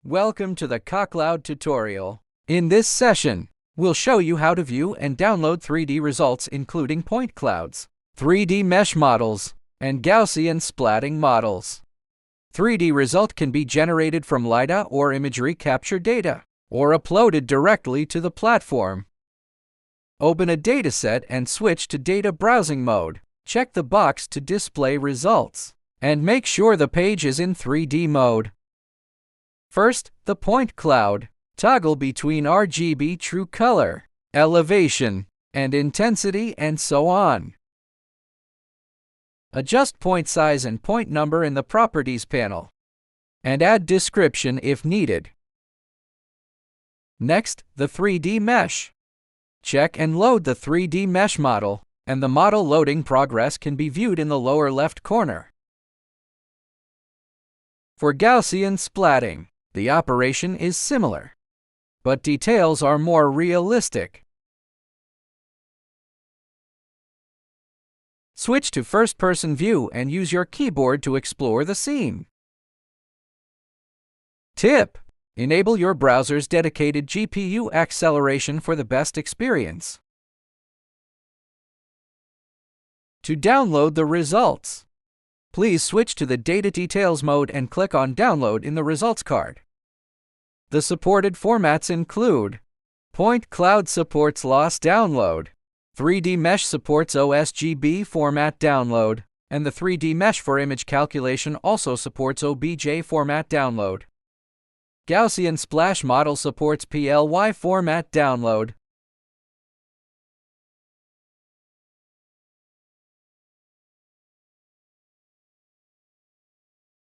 Welcome to the CoCloud tutorial. In this session, we'll show you how to view and download 3D results including point clouds, 3D mesh models, and Gaussian splatting models. 3D result can be generated from LiDAR or imagery capture data, or uploaded directly to the platform. Open a dataset and switch to data browsing mode. Check the box to display results, and make sure the page is in 3D mode. First, the point cloud. Toggle between RGB true color, elevation, and intensity, and so on. Adjust point size and point number in the Properties panel, and add description if needed. Next, the 3D mesh. Check and load the 3D mesh model, and the model loading progress can be viewed in the lower left corner. For Gaussian splatting, the operation is similar, but details are more realistic. Switch to first-person view and use your keyboard to explore the scene. Tip: enable your browser's dedicated GPU acceleration for the best experience. To download the results, please switch to the Data Details mode and click on Download in the results card. The supported formats include: Point Cloud supports loss download, 3D Mesh supports OSGB format download, and the 3D Mesh for image calculation also supports OBJ format download. Gaussian Splash model supports PLY format download,